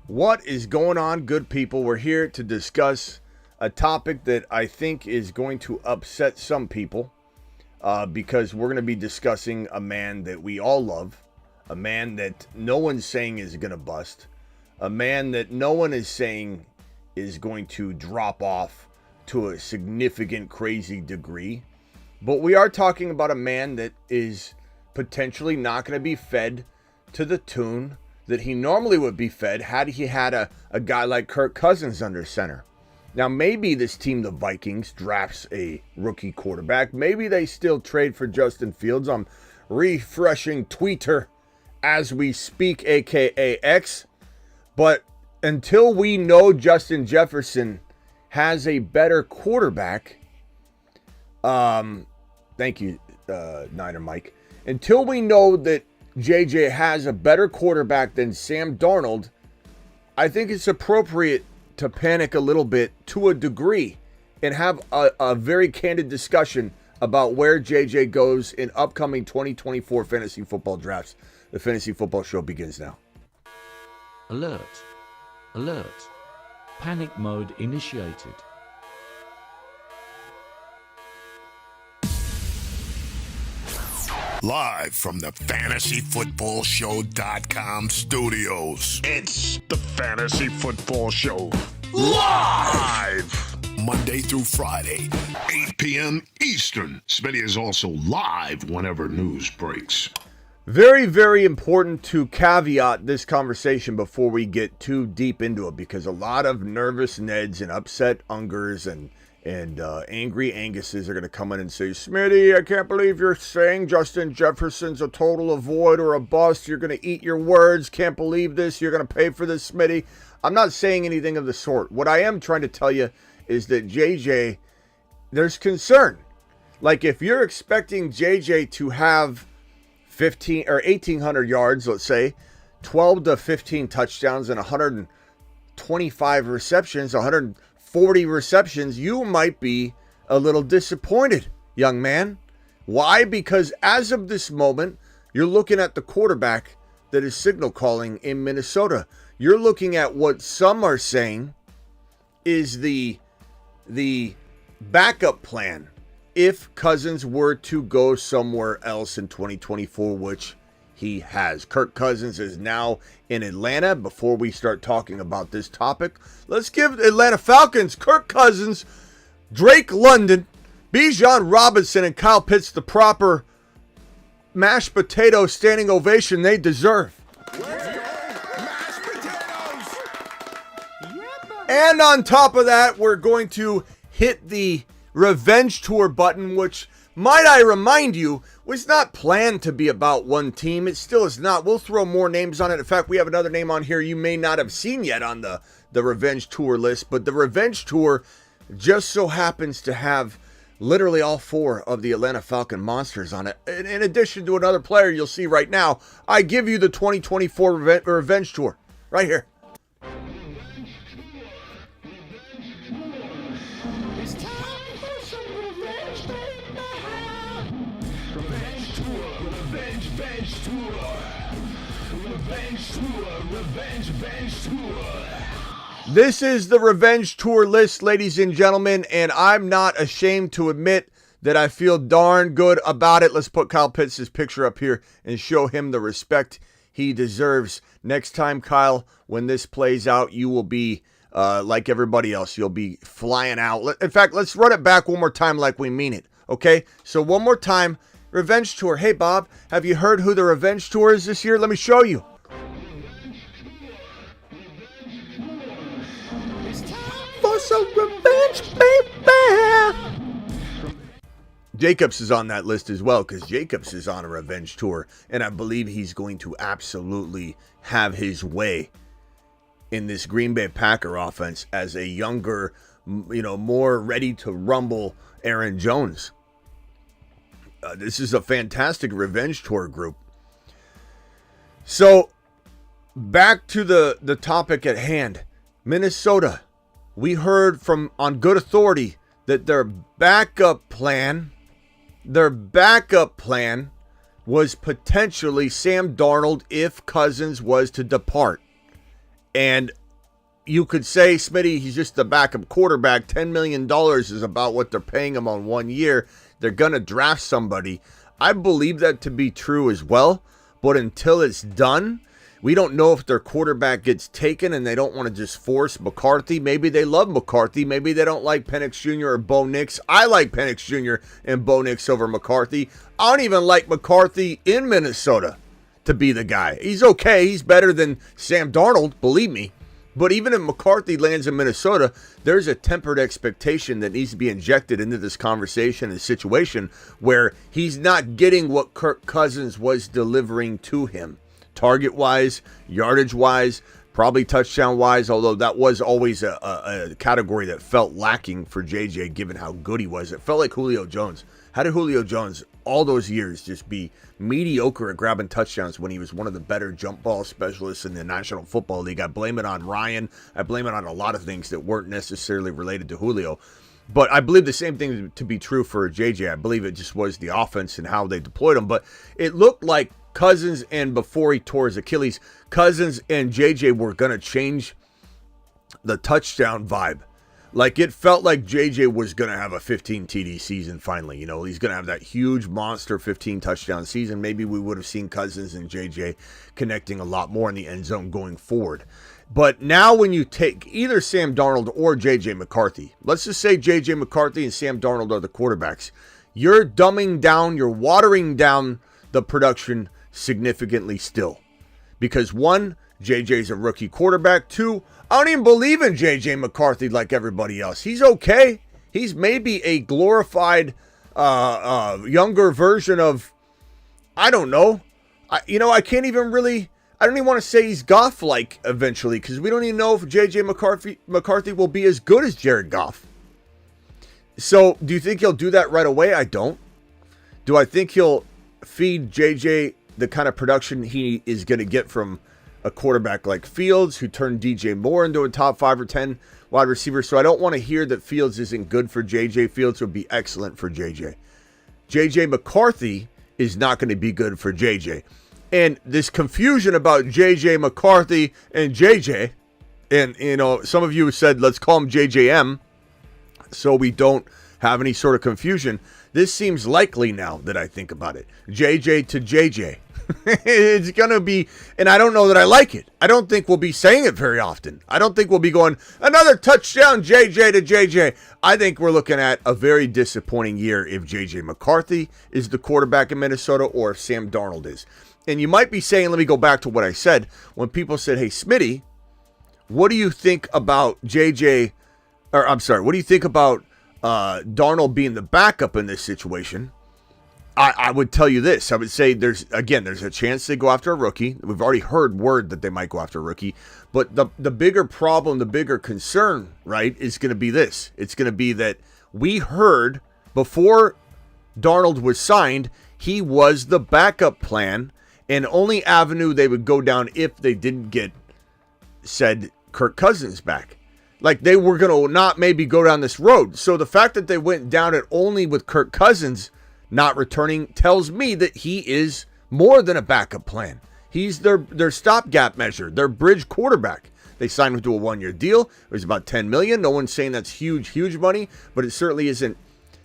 What is going on, good people? We're here to discuss a topic that I think is going to upset some people because we're going to be discussing a man that we all love, a man that no one's saying is going to bust, a man that no one is saying is going to drop off to a significant, crazy degree. But we are talking about a man that is potentially not going to be fed to the tune that he normally would be fed had he had a guy like Kirk Cousins under center. Now, maybe this team, the Vikings, drafts a rookie quarterback. Maybe they still trade for Justin Fields. I'm refreshing Twitter as we speak, aka X. But until we know Justin Jefferson has a better quarterback, thank you, Niner Mike. Until we know that JJ has a better quarterback than Sam Darnold, I think it's appropriate to panic a little bit to a degree and have a very candid discussion about where JJ goes in upcoming 2024 fantasy football drafts. The Fantasy Football Show begins now. Alert. Alert. Panic mode initiated. Live from the fantasyfootballshow.com studios. It's the Fantasy Football Show. Live! Monday through Friday, 8 p.m. Eastern. Smitty is also live whenever news breaks. Very, very important to caveat this conversation before we get too deep into it, because a lot of nervous Neds and upset Ungers and angry Anguses are going to come in and say, Smitty, I can't believe you're saying Justin Jefferson's a total avoid or a bust. You're going to eat your words. Can't believe this. You're going to pay for this, Smitty. I'm not saying anything of the sort. What I am trying to tell you is that JJ, there's concern. Like, if you're expecting JJ to have 15 or 1,800 yards, let's say, 12 to 15 touchdowns and 125 receptions, 140 receptions, you might be a little disappointed, young man. Why? Because as of this moment, you're looking at the quarterback that is signal calling in Minnesota. You're looking at what some are saying is the backup plan if Cousins were to go somewhere else in 2024, which he has. Kirk Cousins is now in Atlanta. Before we start talking about this topic, let's give Atlanta Falcons, Kirk Cousins, Drake London, Bijan Robinson, and Kyle Pitts the proper mashed potato standing ovation they deserve. Mashed potatoes! And on top of that, we're going to hit the Revenge Tour button, which, might I remind you, was not planned to be about one team. It still is not. We'll throw more names on it. In fact, we have another name on here you may not have seen yet on the Revenge Tour list, but the Revenge Tour just so happens to have literally all four of the Atlanta Falcon monsters on it. In addition to another player you'll see right now, I give you the 2024 Revenge Tour right here. This is the Revenge Tour list, ladies and gentlemen, and I'm not ashamed to admit that I feel darn good about it. Let's put Kyle Pitts' picture up here and show him the respect he deserves. Next time, Kyle, when this plays out, you will be like everybody else. You'll be flying out. In fact, let's run it back one more time like we mean it, okay? So one more time, Revenge Tour. Hey, Bob, have you heard who the Revenge Tour is this year? Let me show you. For some revenge, baby. Jacobs is on that list as well, because Jacobs is on a Revenge Tour, and I believe he's going to absolutely have his way in this Green Bay Packer offense as a younger, more ready to rumble Aaron Jones. This is a fantastic Revenge Tour group. So, back to the topic at hand. Minnesota. We heard from on good authority that their backup plan was potentially Sam Darnold if Cousins was to depart. And you could say, Smitty, he's just the backup quarterback. $10 million is about what they're paying him on 1 year. They're going to draft somebody. I believe that to be true as well. But until it's done, we don't know if their quarterback gets taken and they don't want to just force McCarthy. Maybe they love McCarthy. Maybe they don't like Penix Jr. or Bo Nix. I like Penix Jr. and Bo Nix over McCarthy. I don't even like McCarthy in Minnesota to be the guy. He's okay. He's better than Sam Darnold, believe me. But even if McCarthy lands in Minnesota, there's a tempered expectation that needs to be injected into this conversation and situation where he's not getting what Kirk Cousins was delivering to him. Target-wise, yardage-wise, probably touchdown-wise, although that was always a category that felt lacking for JJ given how good he was. It felt like Julio Jones. How did Julio Jones all those years just be mediocre at grabbing touchdowns when he was one of the better jump ball specialists in the National Football League? I blame it on Ryan. I blame it on a lot of things that weren't necessarily related to Julio. But I believe the same thing to be true for JJ. I believe it just was the offense and how they deployed him. But it looked like Cousins, and before he tore his Achilles, Cousins and JJ were going to change the touchdown vibe. Like, it felt like JJ was going to have a 15 TD season finally. You know, he's going to have that huge monster 15 touchdown season. Maybe we would have seen Cousins and JJ connecting a lot more in the end zone going forward. But now when you take either Sam Darnold or JJ McCarthy, let's just say JJ McCarthy and Sam Darnold are the quarterbacks, you're dumbing down, you're watering down the production significantly still. Because one, JJ's a rookie quarterback. Two, I don't even believe in JJ McCarthy like everybody else. He's okay. He's maybe a glorified younger version of, I don't know. I don't even want to say he's Goff-like eventually, because we don't even know if JJ McCarthy will be as good as Jared Goff. So do you think he'll do that right away? I don't. Do I think he'll feed JJ the kind of production he is going to get from a quarterback like Fields, who turned DJ Moore into a top 5 or 10 wide receiver? So I don't want to hear that Fields isn't good for JJ. Fields would be excellent for JJ. JJ McCarthy is not going to be good for JJ. And this confusion about JJ McCarthy and JJ, and some of you said, let's call him JJM so we don't have any sort of confusion. This seems likely now that I think about it. JJ to JJ. It's going to be, and I don't know that I like it. I don't think we'll be saying it very often. I don't think we'll be going, another touchdown JJ to JJ. I think we're looking at a very disappointing year if JJ McCarthy is the quarterback in Minnesota or if Sam Darnold is. And you might be saying, let me go back to what I said. When people said, hey, Smitty, what do you think about what do you think about Darnold being the backup in this situation? I would tell you this. I would say there's a chance they go after a rookie. We've already heard word that they might go after a rookie. But the bigger problem, the bigger concern, right, is going to be this. It's going to be that we heard before Darnold was signed, he was the backup plan and only avenue they would go down if they didn't get said Kirk Cousins back. Like, they were going to not maybe go down this road. So the fact that they went down it only with Kirk Cousins not returning tells me that he is more than a backup plan. He's their stopgap measure, their bridge quarterback. They signed him to a 1-year deal. It was about $10 million. No one's saying that's huge money, but it certainly isn't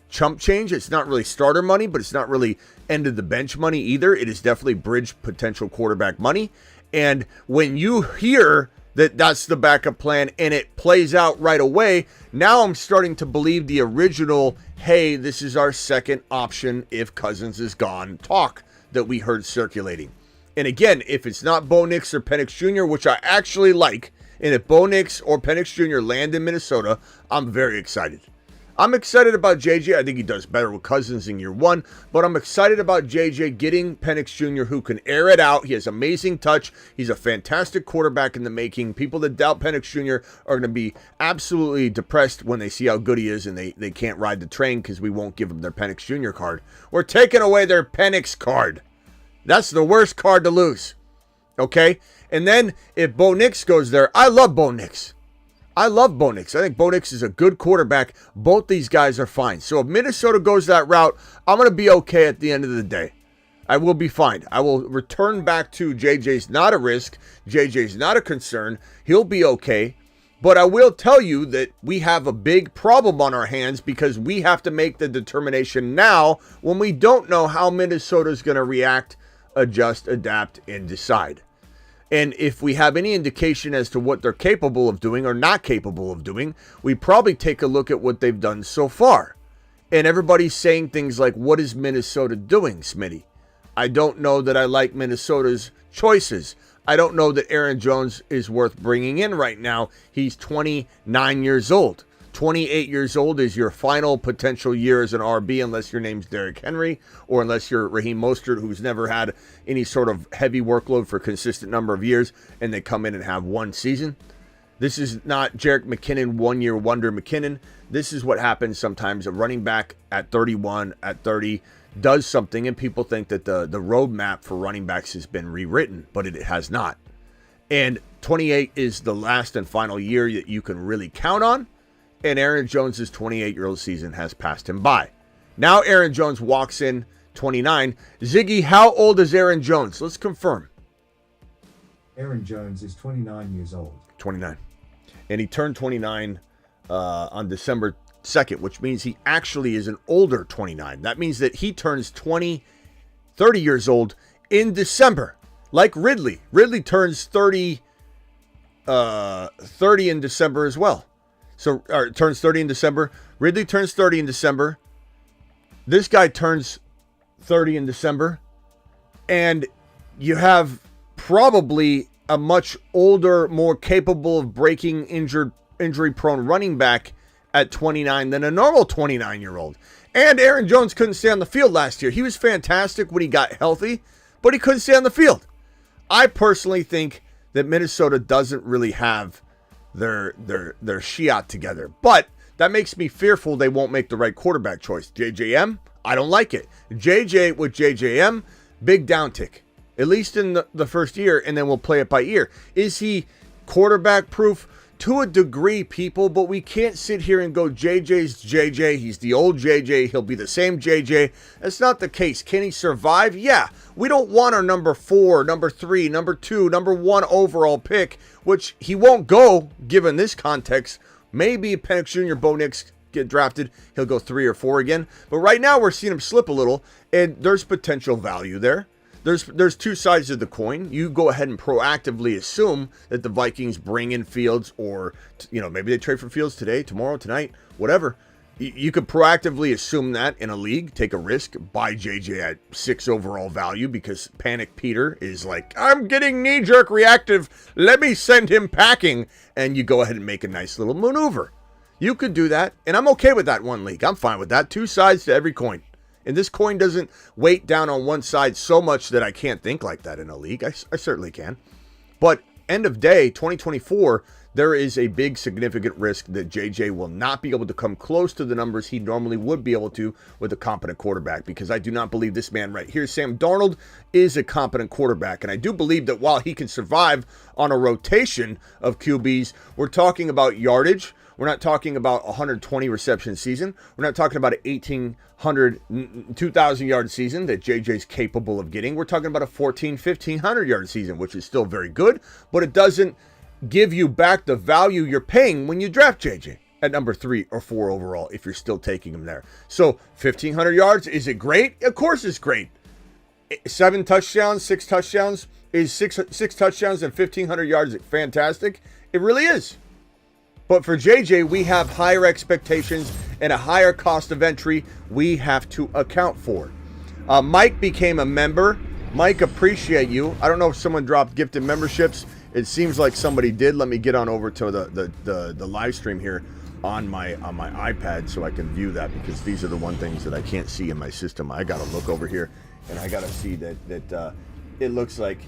chump change. It's not really starter money, but it's not really end of the bench money either. It is definitely bridge potential quarterback money. And when you hear that that's the backup plan and it plays out right away, now I'm starting to believe the original, hey, this is our second option if Cousins is gone talk that we heard circulating. And again, if it's not Bo Nix or Penix Jr., which I actually like, and if Bo Nix or Penix Jr. land in Minnesota, I'm very excited. I'm excited about JJ. I think he does better with Cousins in year one, but I'm excited about JJ getting Penix Jr., who can air it out. He has amazing touch. He's a fantastic quarterback in the making. People that doubt Penix Jr. are going to be absolutely depressed when they see how good he is and they can't ride the train because we won't give them their Penix Jr. card. We're taking away their Penix card. That's the worst card to lose. Okay? And then if Bo Nix goes there, I love Bo Nix. I think Bo Nix is a good quarterback. Both these guys are fine. So if Minnesota goes that route, I'm going to be okay at the end of the day. I will be fine. I will return back to JJ's not a risk. JJ's not a concern. He'll be okay. But I will tell you that we have a big problem on our hands because we have to make the determination now when we don't know how Minnesota's going to react, adjust, adapt, and decide. And if we have any indication as to what they're capable of doing or not capable of doing, we probably take a look at what they've done so far. And everybody's saying things like, what is Minnesota doing, Smitty? I don't know that I like Minnesota's choices. I don't know that Aaron Jones is worth bringing in right now. He's 29 years old. 28 years old is your final potential year as an RB unless your name's Derrick Henry or unless you're Raheem Mostert, who's never had any sort of heavy workload for a consistent number of years, and they come in and have one season. This is not Jerick McKinnon, one-year wonder McKinnon. This is what happens sometimes. A running back at 31, at 30, does something, and people think that the roadmap for running backs has been rewritten, but it has not. And 28 is the last and final year that you can really count on, and Aaron Jones' 28-year-old season has passed him by. Now Aaron Jones walks in 29. Ziggy, how old is Aaron Jones? Let's confirm. Aaron Jones is 29 years old. 29. And he turned 29 on December 2nd, which means he actually is an older 29. That means that he turns 30 years old in December, like Ridley. Ridley turns 30 in December as well. So turns 30 in December. Ridley turns 30 in December. This guy turns 30 in December. And you have probably a much older, more capable of breaking injury-prone running back at 29 than a normal 29-year-old. And Aaron Jones couldn't stay on the field last year. He was fantastic when he got healthy, but he couldn't stay on the field. I personally think that Minnesota doesn't really have their shiat together. But that makes me fearful they won't make the right quarterback choice. JJM, I don't like it. JJ with JJM, big downtick. At least in the first year, and then we'll play it by ear. Is he quarterback proof? To a degree, people, but we can't sit here and go, JJ's JJ. He's the old JJ. He'll be the same JJ. That's not the case. Can he survive? Yeah. We don't want our number 4, number 3, number 2, number 1 overall pick, which he won't go, given this context. Maybe Penix Jr., Bo Nix get drafted, he'll go 3 or 4 again. But right now, we're seeing him slip a little, and there's potential value there. There's two sides of the coin. You go ahead and proactively assume that the Vikings bring in Fields, or maybe they trade for Fields today, tomorrow, tonight, whatever. You could proactively assume that in a league, take a risk, buy JJ at 6 overall value because Panic Peter is like, I'm getting knee-jerk reactive. Let me send him packing, and you go ahead and make a nice little maneuver. You could do that, and I'm okay with that one league. I'm fine with that. Two sides to every coin. And this coin doesn't weight down on one side so much that I can't think like that in a league. I certainly can. But end of day, 2024, there is a big significant risk that JJ will not be able to come close to the numbers he normally would be able to with a competent quarterback, because I do not believe this man right here, Sam Darnold, is a competent quarterback. And I do believe that while he can survive on a rotation of QBs, we're talking about yardage. We're not talking about a 120 reception season. We're not talking about an 2,000 yard season that JJ's capable of getting. We're talking about a 1,500 yard season, which is still very good, but it doesn't give you back the value you're paying when you draft JJ at number 3 or 4 overall if you're still taking him there. So 1,500 yards, is it great? Of course it's great. 7 touchdowns, 6 touchdowns. Is six touchdowns and 1,500 yards fantastic? It really is. But for JJ, we have higher expectations and a higher cost of entry we have to account for. Mike became a member. Mike, appreciate you. I don't know if someone dropped gifted memberships. It seems like somebody did. Let me get on over to the live stream here on my iPad so I can view that, because these are the one things that I can't see in my system. I got to look over here, and I got to see that it looks like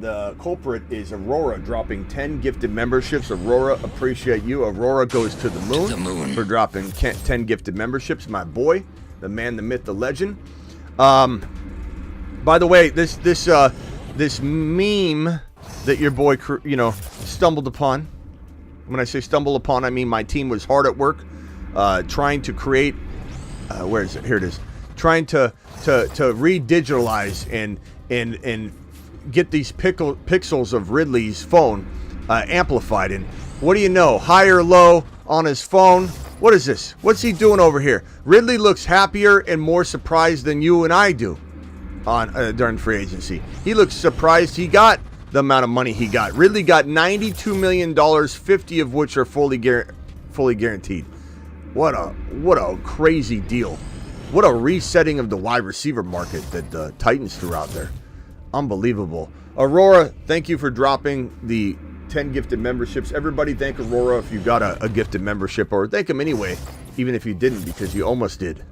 the culprit is Aurora dropping 10 gifted memberships. Aurora, appreciate you. Aurora goes to the moon, for dropping 10 gifted memberships. My boy, the man, the myth, the legend. By the way, this meme that your boy, stumbled upon. When I say stumble upon, I mean my team was hard at work trying to create. Where is it? Here it is. trying to re-digitalize and get these pixels of Ridley's phone amplified. And what do you know? High or low on his phone? What is this? What's he doing over here? Ridley looks happier and more surprised than you and I do on during free agency. He looks surprised he got the amount of money he got. Ridley got $92 million, 50 of which are fully guaranteed. What a crazy deal. What a resetting of the wide receiver market that the Titans threw out there. Unbelievable. Aurora, thank you for dropping the 10 gifted memberships. Everybody thank Aurora if you got a gifted membership, or thank him anyway, even if you didn't, because you almost did.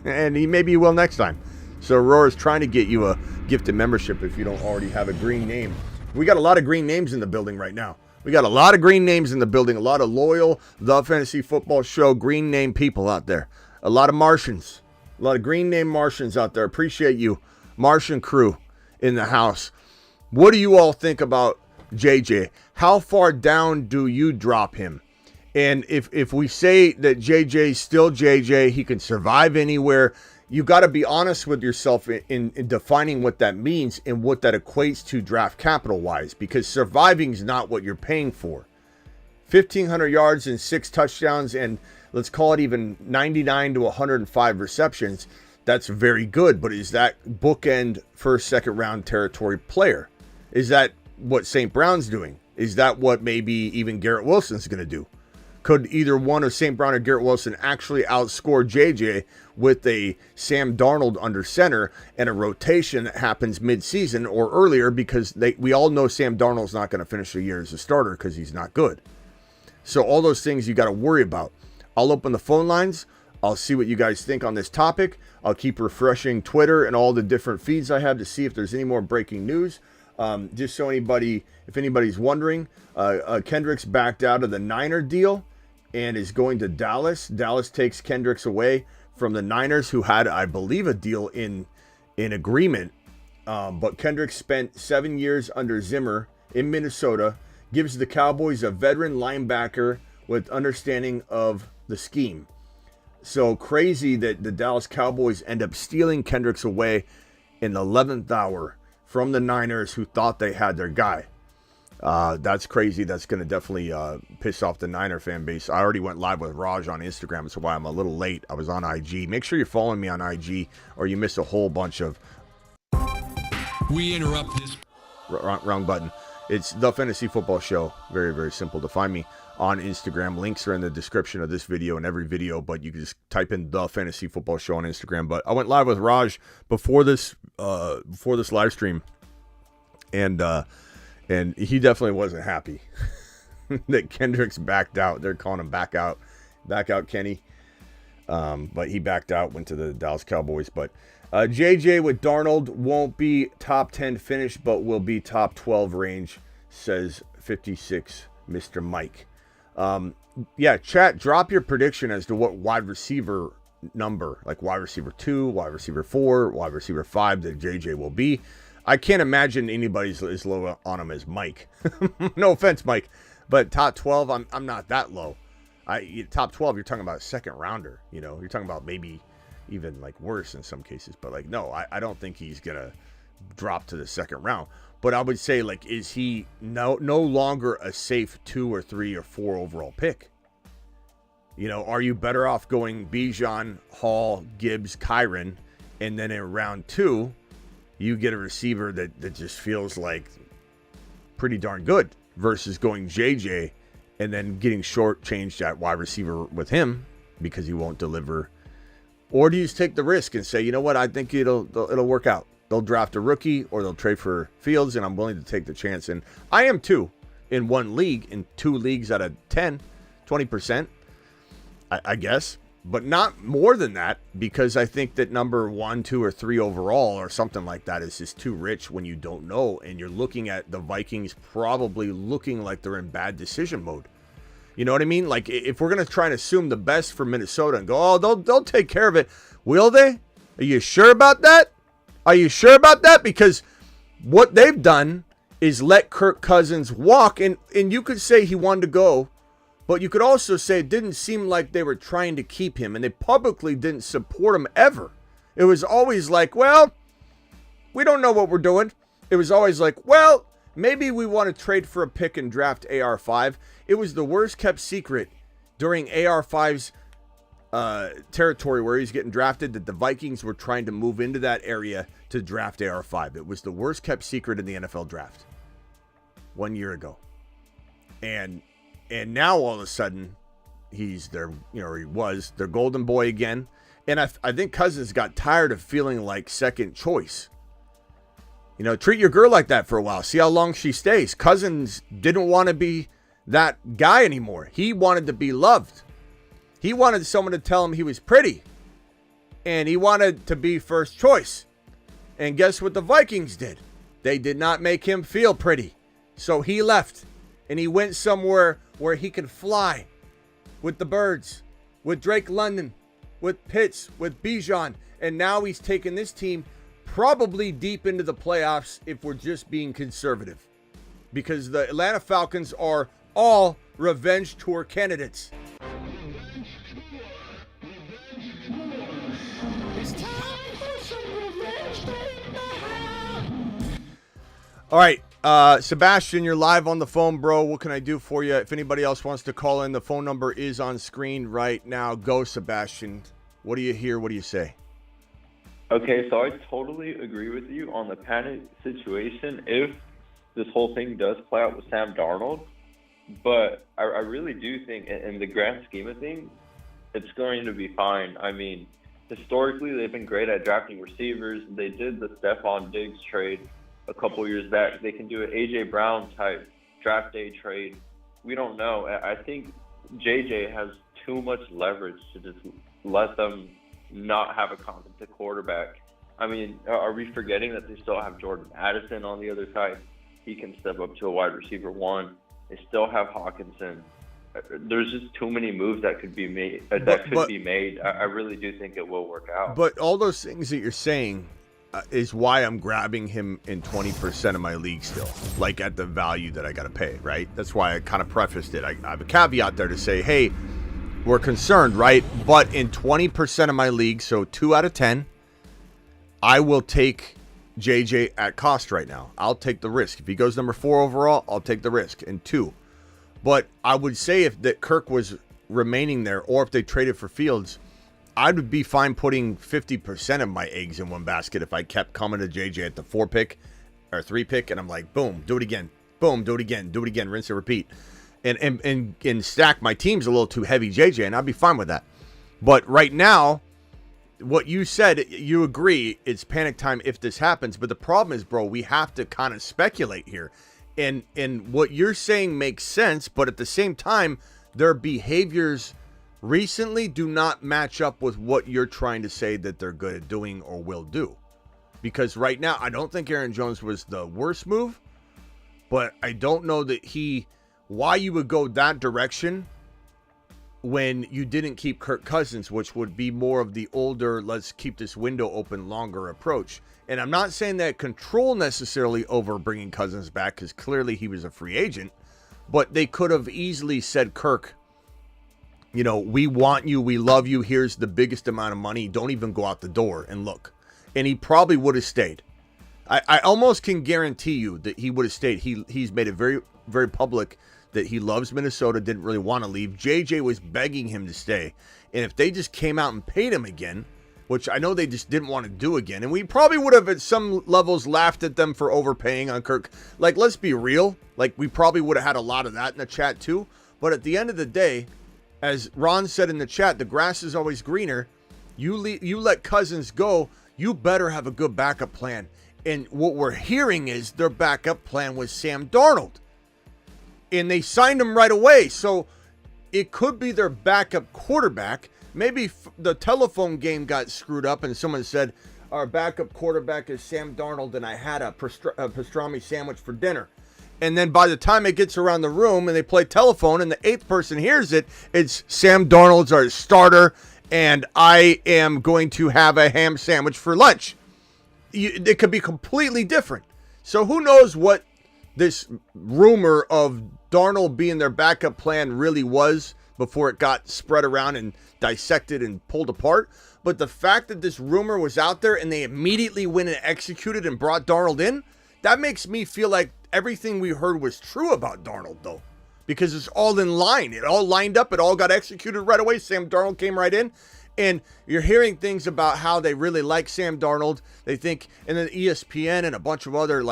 And maybe you will next time. So Aurora's trying to get you a gifted membership if you don't already have a green name. We got a lot of green names in the building right now. We got a lot of green names in the building. A lot of loyal The Fantasy Football Show green name people out there. A lot of Martians. A lot of green name Martians out there. Appreciate you, Martian crew in the house. What do you all think about JJ? How far down do you drop him? And if we say that JJ's still JJ, he can survive anywhere, you got to be honest with yourself in defining what that means and what that equates to draft capital wise, because surviving is not what you're paying for. 1,500 yards and 6 touchdowns, and let's call it even 99 to 105 receptions. That's very good, but is that bookend first, second round territory player? Is that what St. Brown's doing? Is that what maybe even Garrett Wilson's going to do? Could either one of St. Brown or Garrett Wilson actually outscore JJ with a Sam Darnold under center and a rotation that happens mid-season or earlier, because we all know Sam Darnold's not going to finish the year as a starter because he's not good. So all those things you got to worry about. I'll open the phone lines. I'll see what you guys think on this topic. I'll keep refreshing Twitter and all the different feeds I have to see if there's any more breaking news. Just so if anybody's wondering, Kendricks backed out of the Niner deal and is going to Dallas. Dallas takes Kendricks away from the Niners, who had, I believe, a deal in agreement. But Kendricks spent 7 years under Zimmer in Minnesota, gives the Cowboys a veteran linebacker with understanding of the scheme. So crazy that the Dallas Cowboys end up stealing Kendricks away in the 11th hour from the Niners, who thought they had their guy. That's crazy. That's going to definitely piss off the Niner fan base. I already went live with Raj on Instagram. That's why I'm a little late. I was on IG. Make sure you're following me on IG, or you miss a whole bunch of... We interrupt this. Wrong button. It's The Fantasy Football Show. Very, very simple to find me on Instagram. Links are in the description of this video and every video, but you can just type in The Fantasy Football Show on Instagram. But I went live with Raj before this live stream, and he definitely wasn't happy that Kendricks backed out. They're calling him back out Kenny. But he backed out, went to the Dallas Cowboys. But JJ with Darnold won't be top 10 finish, but will be top 12 range, says 56 Mr. Mike. Yeah, chat, drop your prediction as to what wide receiver number, like wide receiver 2, wide receiver 4, wide receiver 5 that JJ will be. I can't imagine anybody's as low on him as Mike. No offense, Mike, but top 12, I'm not that low. Top 12, you're talking about a second rounder. You know, you're talking about maybe even like worse in some cases. But like, no, I don't think he's gonna drop to the second round. But I would say, like, is he no longer a safe 2 or 3 or 4 overall pick? You know, are you better off going Bijan, Hall, Gibbs, Kyron, and then in round 2, you get a receiver that just feels like pretty darn good, versus going JJ and then getting shortchanged at wide receiver with him because he won't deliver? Or do you just take the risk and say, you know what, I think it'll work out. They'll draft a rookie or they'll trade for Fields, and I'm willing to take the chance. And I am too, in one league, in 2 leagues out of 10, 20%, I guess. But not more than that, because I think that number 1, 2, or 3 overall or something like that is just too rich when you don't know. And you're looking at the Vikings probably looking like they're in bad decision mode. You know what I mean? Like, if we're going to try and assume the best for Minnesota and go, oh, they'll take care of it. Will they? Are you sure about that? Are you sure about that? Because what they've done is let Kirk Cousins walk. And you could say he wanted to go, but you could also say it didn't seem like they were trying to keep him. And they publicly didn't support him ever. It was always like, well, we don't know what we're doing. It was always like, well, maybe we want to trade for a pick and draft AR5. It was the worst kept secret during AR5's territory where he's getting drafted that the Vikings were trying to move into that area to draft AR5. It was the worst kept secret in the NFL draft 1 year ago. And now all of a sudden he's their, he was their golden boy again. And I think Cousins got tired of feeling like second choice. Treat your girl like that for a while. See how long she stays. Cousins didn't want to be that guy anymore. He wanted to be loved. He wanted someone to tell him he was pretty. And he wanted to be first choice. And guess what the Vikings did? They did not make him feel pretty. So he left. And he went somewhere where he could fly. With the birds. With Drake London. With Pitts. With Bijan. And now he's taken this team probably deep into the playoffs if we're just being conservative. Because the Atlanta Falcons are all revenge tour candidates. All right, Sebastian, you're live on the phone, bro. What can I do for you? If anybody else wants to call in, the phone number is on screen right now. Go, Sebastian. What do you hear? What do you say? Okay, so I totally agree with you on the panic situation if this whole thing does play out with Sam Darnold. But I really do think, in the grand scheme of things, it's going to be fine. I mean, historically, they've been great at drafting receivers. They did the Stephon Diggs trade a couple years back. They can do an A.J. Brown type draft day trade. We don't know. I think J.J. has too much leverage to just let them not have a competent quarterback. I mean, are we forgetting that they still have Jordan Addison on the other side? He can step up to a wide receiver one. They still have Hawkinson. There's just too many moves that could be made. I really do think it will work out. But all those things that you're saying is why I'm grabbing him in 20% of my league still, like at the value that I got to pay, right? That's why I kind of prefaced it. I have a caveat there to say, hey, we're concerned, right? But in 20% of my league, so 2 out of 10, I will take JJ at cost right now. I'll take the risk. If he goes number 4 overall, I'll take the risk in 2. But I would say if that Kirk was remaining there, or if they traded for Fields, I would be fine putting 50% of my eggs in one basket if I kept coming to JJ at the 4 pick or 3 pick, and I'm like, boom, do it again. Boom, do it again. Do it again. Rinse and repeat. And stack my team's a little too heavy, JJ, and I'd be fine with that. But right now, what you said, you agree, it's panic time if this happens. But the problem is, bro, we have to kind of speculate here. And what you're saying makes sense, but at the same time, their behaviors recently do not match up with what you're trying to say that they're good at doing or will do. Because right now, I don't think Aaron Jones was the worst move, but I don't know that why you would go that direction when you didn't keep Kirk Cousins, which would be more of the older, let's keep this window open longer approach. And I'm not saying that control necessarily over bringing Cousins back, because clearly he was a free agent, but they could have easily said, Kirk, we want you, we love you, here's the biggest amount of money, don't even go out the door and look. And he probably would have stayed. I almost can guarantee you that he would have stayed. He's made it very, very public that he loves Minnesota, didn't really want to leave. JJ was begging him to stay. And if they just came out and paid him again, which I know they just didn't want to do again, and we probably would have at some levels laughed at them for overpaying on Kirk. Like, let's be real. Like, we probably would have had a lot of that in the chat too. But at the end of the day, as Ron said in the chat, the grass is always greener. You let Cousins go, you better have a good backup plan. And what we're hearing is their backup plan was Sam Darnold. And they signed him right away. So it could be their backup quarterback. Maybe the telephone game got screwed up and someone said, our backup quarterback is Sam Darnold and I had a pastrami sandwich for dinner. And then by the time it gets around the room and they play telephone and the 8th person hears it, it's Sam Darnold's our starter and I am going to have a ham sandwich for lunch. It could be completely different. So who knows what this rumor of Darnold being their backup plan really was before it got spread around and dissected and pulled apart. But the fact that this rumor was out there and they immediately went and executed and brought Darnold in, that makes me feel like everything we heard was true about Darnold, though, because it's all in line. It all lined up. It all got executed right away. Sam Darnold came right in. And you're hearing things about how they really like Sam Darnold. They think, and then ESPN and a bunch of other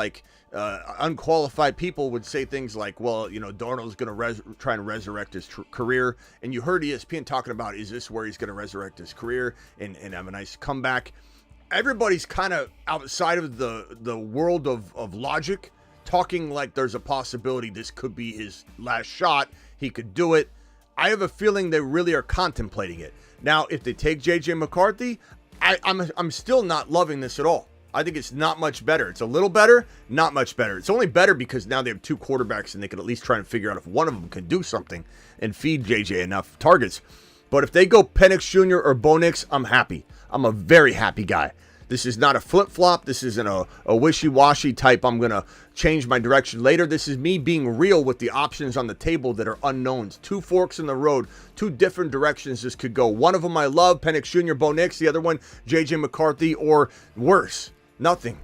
unqualified people would say things like, well, Darnold's going to try and resurrect his career. And you heard ESPN talking about, is this where he's going to resurrect his career and have a nice comeback? Everybody's kind of outside of the world of logic, talking like there's a possibility this could be his last shot. He could do it. I have a feeling they really are contemplating it. Now, if they take J.J. McCarthy, I'm still not loving this at all. I think it's not much better. It's a little better, not much better. It's only better because now they have two quarterbacks and they can at least try and figure out if one of them can do something and feed J.J. enough targets. But if they go Penix Jr. or Bo Nix, I'm happy. I'm a very happy guy. This is not a flip-flop. This isn't a wishy-washy type, I'm going to change my direction later. This is me being real with the options on the table that are unknowns. Two forks in the road, two different directions this could go. One of them I love, Penix Jr., Bo Nix. The other one, J.J. McCarthy, or worse, nothing.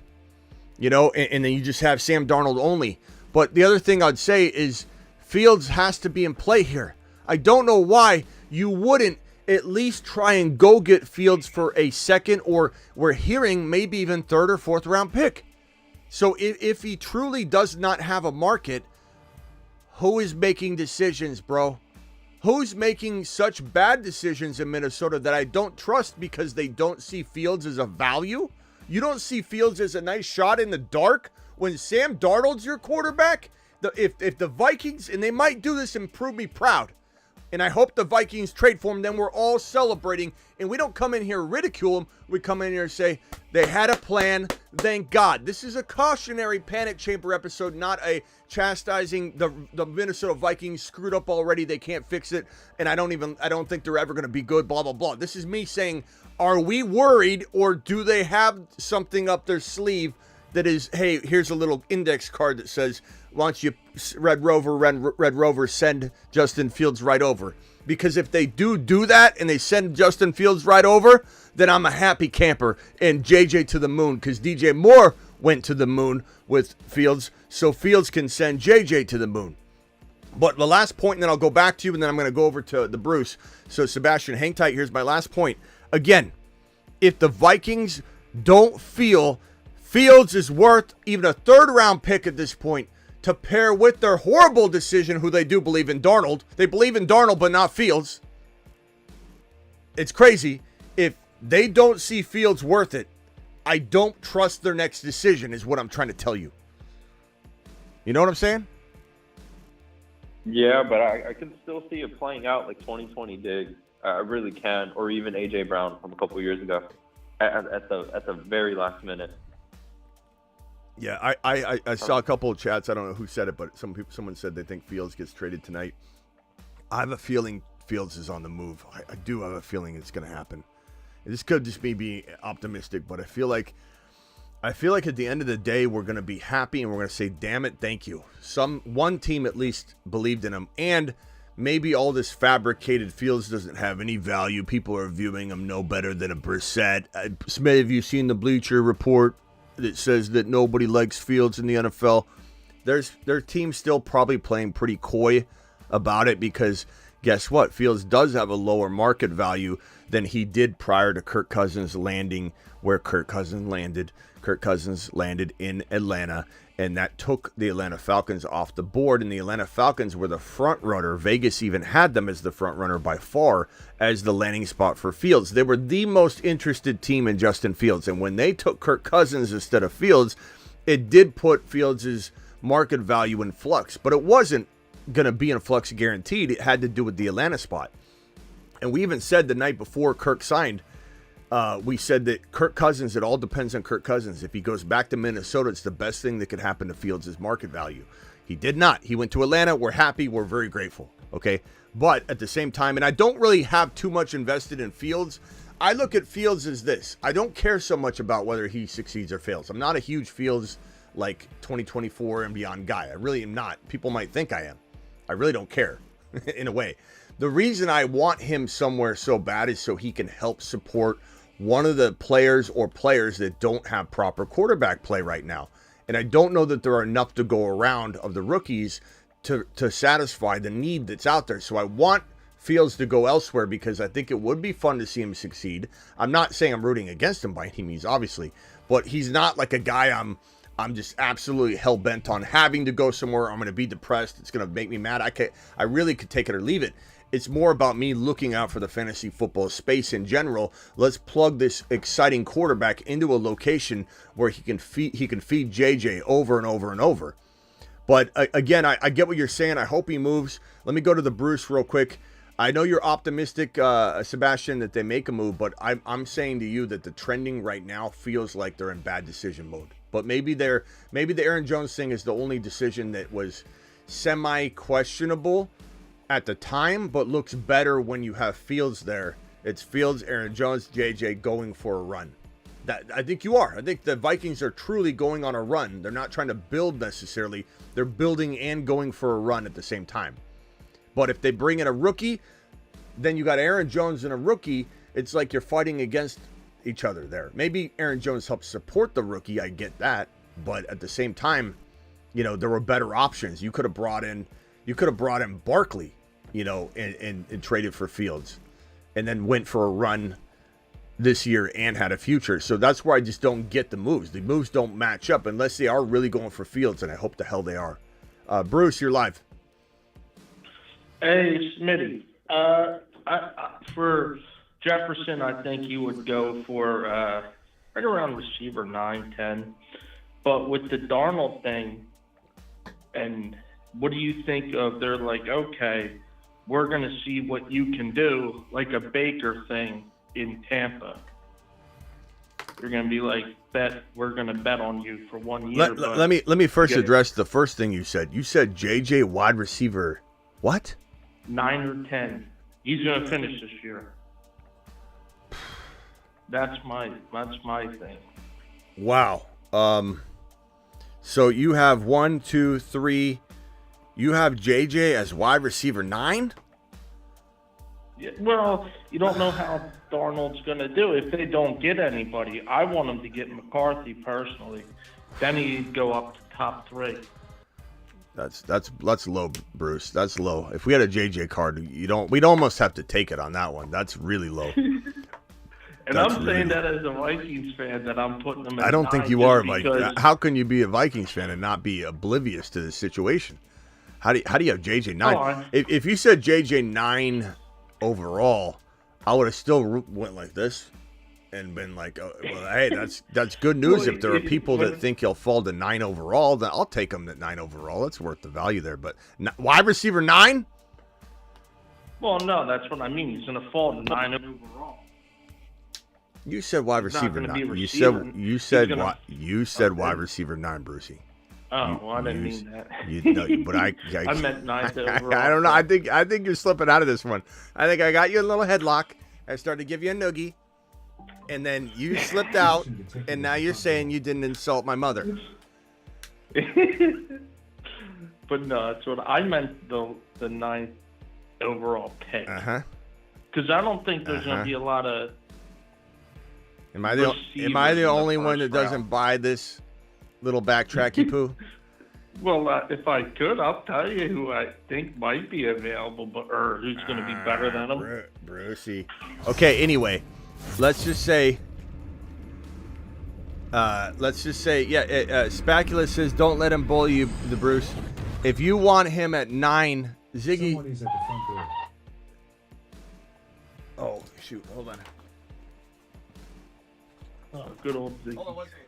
And then you just have Sam Darnold only. But the other thing I'd say is Fields has to be in play here. I don't know why you wouldn't at least try and go get Fields for a second, or we're hearing maybe even third or fourth round pick. So if he truly does not have a market, who is making decisions, bro? Who's making such bad decisions in Minnesota that I don't trust because they don't see Fields as a value? You don't see Fields as a nice shot in the dark when Sam Darnold's your quarterback? If the Vikings, and they might do this and prove me proud, and I hope the Vikings trade for him, then we're all celebrating. And we don't come in here ridicule him. We come in here and say, they had a plan, thank God. This is a cautionary panic chamber episode, not a chastising the Minnesota Vikings screwed up already. They can't fix it. And I don't think they're ever going to be good, blah, blah, blah. This is me saying, are we worried, or do they have something up their sleeve that is, hey, here's a little index card that says, why don't you, Red Rover, send Justin Fields right over? Because if they do that and they send Justin Fields right over, then I'm a happy camper and JJ to the moon, because DJ Moore went to the moon with Fields, so Fields can send JJ to the moon. But the last point, and then I'll go back to you, and then I'm going to go over to the Bruce. So Sebastian, hang tight. Here's my last point. Again, if the Vikings don't feel Fields is worth even a third-round pick at this point, to pair with their horrible decision, who they do believe in Darnold. They believe in Darnold, but not Fields. It's crazy. If they don't see Fields worth it, I don't trust their next decision, is what I'm trying to tell you. You know what I'm saying? Yeah, but I can still see it playing out like 2020 Diggs. I really can, or even A.J. Brown from a couple years ago at the very last minute. Yeah, I saw a couple of chats. I don't know who said it, but someone said they think Fields gets traded tonight. I have a feeling Fields is on the move. I do have a feeling it's going to happen. This could just me being optimistic, but I feel like at the end of the day, we're going to be happy and we're going to say, damn it, thank you. One team at least believed in him, and maybe all this fabricated Fields doesn't have any value. People are viewing him no better than a Brissett. Smitty, have you seen the Bleacher Report that says that nobody likes Fields in the NFL? Their team's still probably playing pretty coy about it, because guess what? Fields does have a lower market value than he did prior to Kirk Cousins landing where Kirk Cousins landed. Kirk Cousins landed in Atlanta, and that took the Atlanta Falcons off the board, and the Atlanta Falcons were the front runner. Vegas even had them as the front runner by far as the landing spot for Fields. They were the most interested team in Justin Fields, and when they took Kirk Cousins instead of Fields, it did put Fields' market value in flux, but it wasn't going to be in flux guaranteed. It had to do with the Atlanta spot. And we even said the night before Kirk signed, we said that Kirk Cousins, it all depends on Kirk Cousins. If he goes back to Minnesota, it's the best thing that could happen to Fields' market value. He did not. He went to Atlanta. We're happy. We're very grateful. Okay. But at the same time, and I don't really have too much invested in Fields. I look at Fields as this. I don't care so much about whether he succeeds or fails. I'm not a huge Fields like 2024 and beyond guy. I really am not. People might think I am. I really don't care in a way. The reason I want him somewhere so bad is so he can help support one of the players or players that don't have proper quarterback play right now. And I don't know that there are enough to go around of the rookies to satisfy the need that's out there. So I want Fields to go elsewhere because I think it would be fun to see him succeed. I'm not saying I'm rooting against him by any means, obviously, but he's not like a guy I'm just absolutely hell-bent on having to go somewhere. I'm going to be depressed. It's going to make me mad. I really could take it or leave it. It's more about me looking out for the fantasy football space in general. Let's plug this exciting quarterback into a location where he can feed JJ over and over and over. But again, I get what you're saying. I hope he moves. Let me go to the Bruce real quick. I know you're optimistic, Sebastian, that they make a move, but I'm saying to you that the trending right now feels like they're in bad decision mode. But maybe the Aaron Jones thing is the only decision that was semi-questionable at the time, but looks better when you have Fields there. It's Fields, Aaron Jones, JJ going for a run. That I think you are. I think the Vikings are truly going on a run. They're not trying to build necessarily. They're building and going for a run at the same time. But if they bring in a rookie, then you got Aaron Jones and a rookie. It's like you're fighting against each other there. Maybe Aaron Jones helps support the rookie. I get that. But at the same time, there were better options. You could have brought in Barkley, and traded for Fields and then went for a run this year and had a future. So that's where I just don't get the moves. The moves don't match up unless they are really going for Fields, and I hope the hell they are. Bruce, you're live. Hey, Smitty. For Jefferson, I think you would go for right around receiver 9-10. But with the Darnold thing, and what do you think of, they're like, okay, we're going to see what you can do, like a Baker thing in Tampa. You're going to be like, we're going to bet on you for 1 year. Let me first address the first thing you said. You said JJ wide receiver, what? 9 or 10. He's going to finish this year. That's my thing. Wow. So you have 1, 2, 3. You have JJ as wide receiver 9? Yeah, well, you don't know how Darnold's going to do. If they don't get anybody, I want them to get McCarthy personally. Then he'd go up to top 3. That's low, Bruce. That's low. If we had a JJ card, we'd almost have to take it on that one. That's really low. And I'm saying that as a Vikings fan, that I'm putting them at I don't 9 think you are, because... Mike. How can you be a Vikings fan and not be oblivious to the situation? How do you have JJ 9? If you said JJ 9 overall, I would have still went like this and been like, oh, well, hey, that's good news. If there are people that think he'll fall to 9 overall, then I'll take him at 9 overall. That's worth the value there. But wide receiver 9? Well, no, that's what I mean. He's going to fall to 9 overall. You said wide receiver 9. You said wide receiver 9, Brucey. Oh, well, I didn't mean that. But I meant 9 overall. I don't know. I think you're slipping out of this one. I think I got you a little headlock. I started to give you a noogie, and then you slipped out, and now you're saying you didn't insult my mother. But no, that's what I meant. The 9th overall pick. Because I don't think there's going to be a lot of. Am I the only one that doesn't buy this little backtracky poo? Well, if I could, I'll tell you who I think might be available, or who's going to be better than him. Brucey. Okay. Anyway, let's just say. Spacula says, "Don't let him bully you, the Bruce. If you want him at 9, Ziggy." Someone is at the front door. Oh shoot! Hold on. Oh, good old Ziggy. Hold on one second.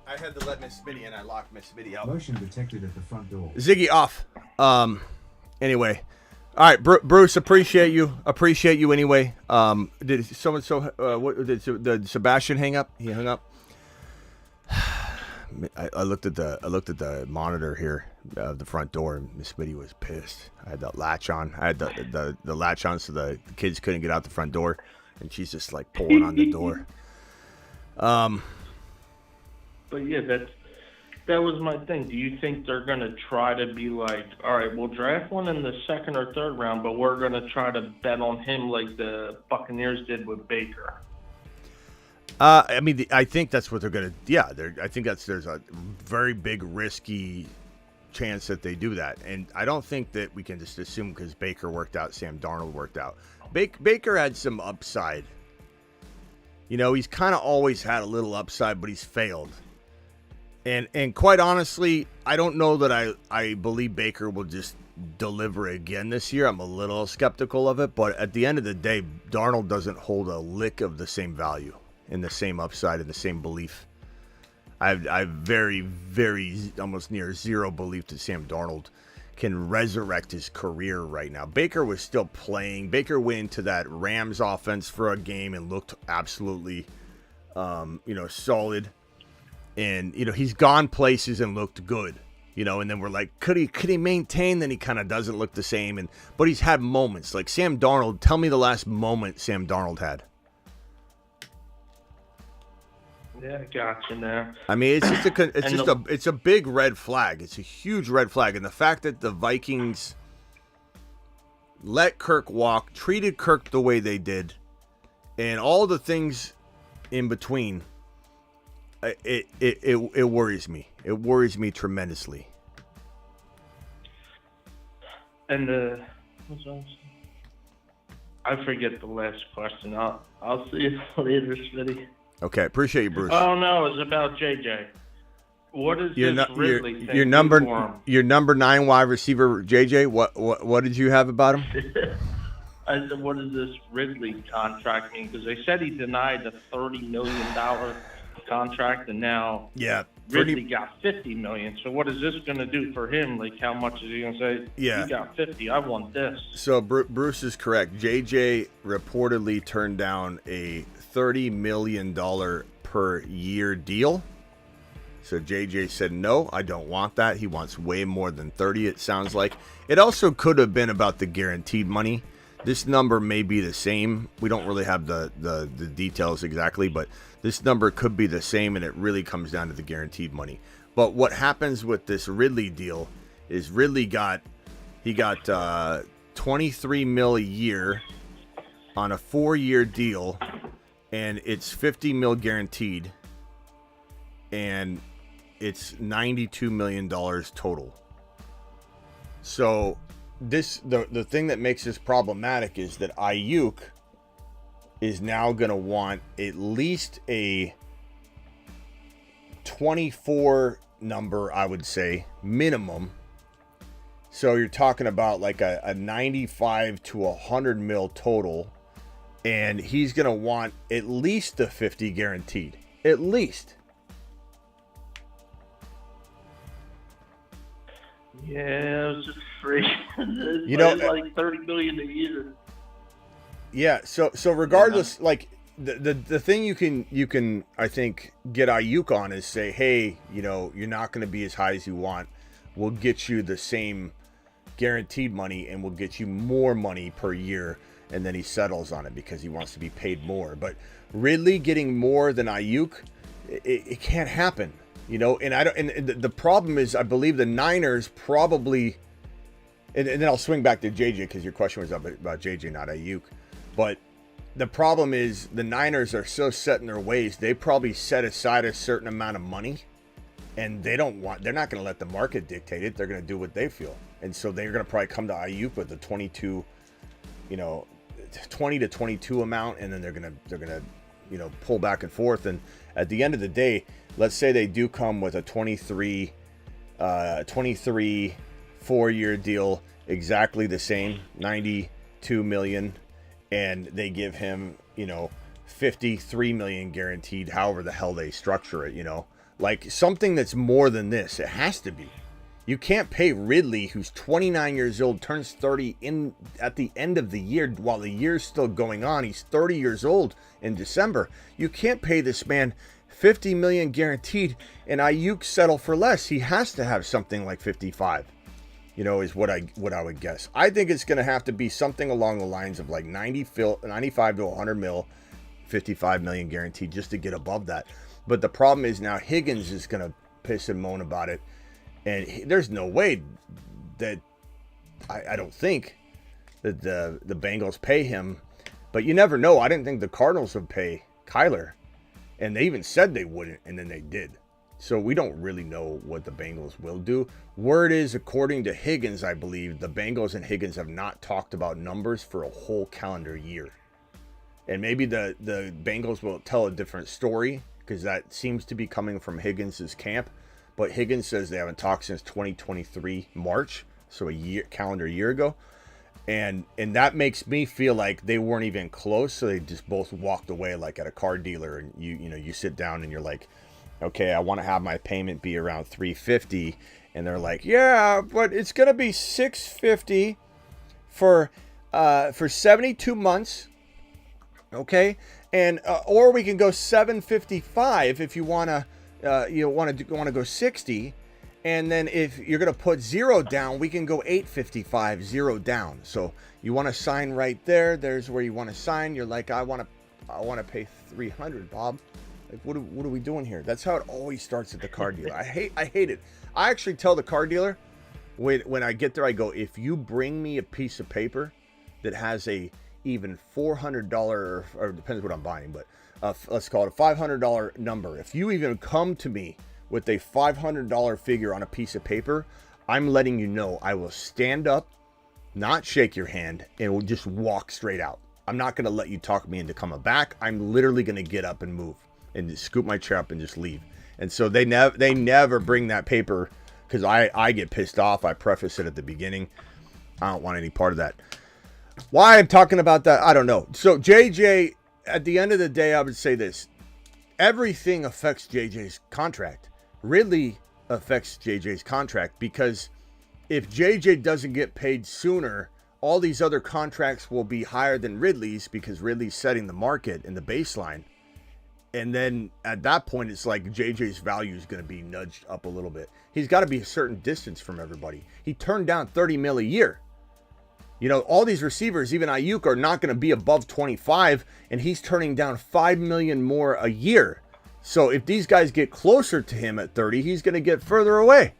I had to let Miss Smitty, and I locked Miss Smitty out. Motion detected at the front door. Ziggy off. Anyway, all right, Bruce. Appreciate you anyway. Did someone did Sebastian hang up? He hung up. I looked at the monitor here. the front door, and Miss Smitty was pissed. I had that latch on. I had the latch on so the kids couldn't get out the front door, and she's just like pulling on the door. But yeah, that was my thing. Do you think they're going to try to be like, all right, we'll draft one in the second or third round, but we're going to try to bet on him like the Buccaneers did with Baker? I mean, I think that's what they're going to. Yeah, I think there's a very big risky chance that they do that, and I don't think that we can just assume because Baker worked out, Sam Darnold worked out. Baker had some upside. You know, he's kind of always had a little upside, but he's failed. And quite honestly, I don't know that I believe Baker will just deliver again this year. I'm a little skeptical of it, but at the end of the day, Darnold doesn't hold a lick of the same value and the same upside and the same belief. I've very, very almost near zero belief that Sam Darnold can resurrect his career right now. Baker was still playing. Baker went into that Rams offense for a game and looked absolutely, solid. And, he's gone places and looked good, and then we're like, could he maintain? Then he kind of doesn't look the same. But he's had moments like Sam Darnold. Tell me the last moment Sam Darnold had. Yeah, gotcha now. I mean, it's a big red flag. It's a huge red flag. And the fact that the Vikings let Kirk walk, treated Kirk the way they did, and all the things in between, it worries me. It worries me tremendously. And I forget the last question. I'll see you later, Smitty. Okay, appreciate you, Bruce. Oh no, it's about JJ. What is this Ridley thing? Your number 9 wide receiver, JJ. What did you have about him? I said, what does this Ridley contract mean? Because they said he denied the $30 million contract, and now Ridley got $50 million. So what is this going to do for him? Like, how much is he going to say? Yeah, you got 50. I want this. So Bruce is correct. JJ reportedly turned down a $30 million per year deal. So JJ said, no, I don't want that. He wants way more than 30, it sounds like. It also could have been about the guaranteed money. This number may be the same. We don't really have the details exactly, but this number could be the same, and it really comes down to the guaranteed money. But what happens with this Ridley deal is Ridley got 23 mil a year on a 4-year deal, and it's 50 mil guaranteed, and it's $92 million total. So the thing that makes this problematic is that Ayuk is now going to want at least a 24 number, I would say, minimum. So you're talking about like a 95 to 100 mil total, and he's going to want at least the 50 guaranteed. At least. Yeah, it was just free. Like $30 million a year. Yeah, so regardless, like the thing you can I think get Ayuk on is say, hey, you're not going to be as high as you want. We'll get you the same guaranteed money, and we'll get you more money per year, and then he settles on it because he wants to be paid more. But Ridley getting more than Ayuk, it can't happen. And I don't. And the problem is, I believe the Niners probably, and then I'll swing back to JJ because your question was about JJ, not Ayuk. But the problem is the Niners are so set in their ways. They probably set aside a certain amount of money, and they're not going to let the market dictate it. They're going to do what they feel, and so they're going to probably come to Ayuk with the 22, 20 to 22 amount, and then they're going to pull back and forth. And at the end of the day, let's say they do come with a 23 4-year deal, exactly the same, 92 million, and they give him, 53 million guaranteed, however the hell they structure it, like something that's more than this. It has to be. You can't pay Ridley, who's 29 years old, turns 30 at the end of the year while the year's still going on. He's 30 years old in December. You can't pay this man $50 million guaranteed, and Ayuk settle for less. He has to have something like 55. Is what I would guess. I think it's going to have to be something along the lines of like 95 to 100 mil, 55 million guaranteed just to get above that. But the problem is now Higgins is going to piss and moan about it, and there's no way that I don't think that the Bengals pay him. But you never know. I didn't think the Cardinals would pay Kyler, and they even said they wouldn't, and then they did. So we don't really know what the Bengals will do. Word is, according to Higgins, I believe, the Bengals and Higgins have not talked about numbers for a whole calendar year. And maybe the Bengals will tell a different story, because that seems to be coming from Higgins' camp. But Higgins says they haven't talked since 2023 March, so calendar year ago. And that makes me feel like they weren't even close, so they just both walked away like at a car dealer. And you sit down and you're like, okay, I want to have my payment be around $350, and they're like, yeah, but it's gonna be $650 for 72 months, okay, and or we can go $755 if you wanna want to go 60, and then if you're gonna put zero down, we can go $855 zero down. So you want to sign right there. There's where you want to sign. You're like, I want to pay $300, Bob. Like, what are we doing here? That's how it always starts at the car dealer. I hate it. I actually tell the car dealer when I get there, I go, if you bring me a piece of paper that has a even $400 or depends what I'm buying, but let's call it a $500 number. If you even come to me with a $500 figure on a piece of paper, I'm letting you know I will stand up, not shake your hand, and will just walk straight out. I'm not going to let you talk me into coming back. I'm literally going to get up and move and just scoop my chair up and just leave. And so they never bring that paper, because I get pissed off. I preface it at the beginning. I don't want any part of that. Why I'm talking about that, I don't know. So JJ, at the end of the day, I would say this. Everything affects JJ's contract. Ridley affects JJ's contract, because if JJ doesn't get paid sooner, all these other contracts will be higher than Ridley's, because Ridley's setting the market and the baseline. And then at that point, it's like JJ's value is going to be nudged up a little bit. He's got to be a certain distance from everybody. He turned down $30 million a year. All these receivers, even Ayuk, are not going to be above 25, and he's turning down $5 million more a year. So if these guys get closer to him at 30, he's going to get further away.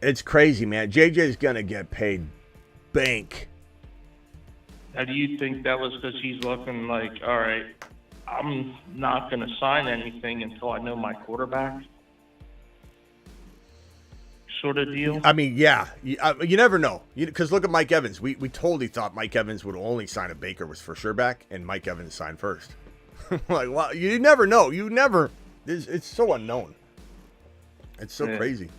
It's crazy, man. JJ's going to get paid bank. Now, do you think that was because he's looking like, all right, I'm not going to sign anything until I know my quarterback? Sort of deal? I mean, yeah. You never know. Because look at Mike Evans. We totally thought Mike Evans would only sign if Baker was for sure back, and Mike Evans signed first. Like, wow, you never know. It's so unknown. It's so crazy.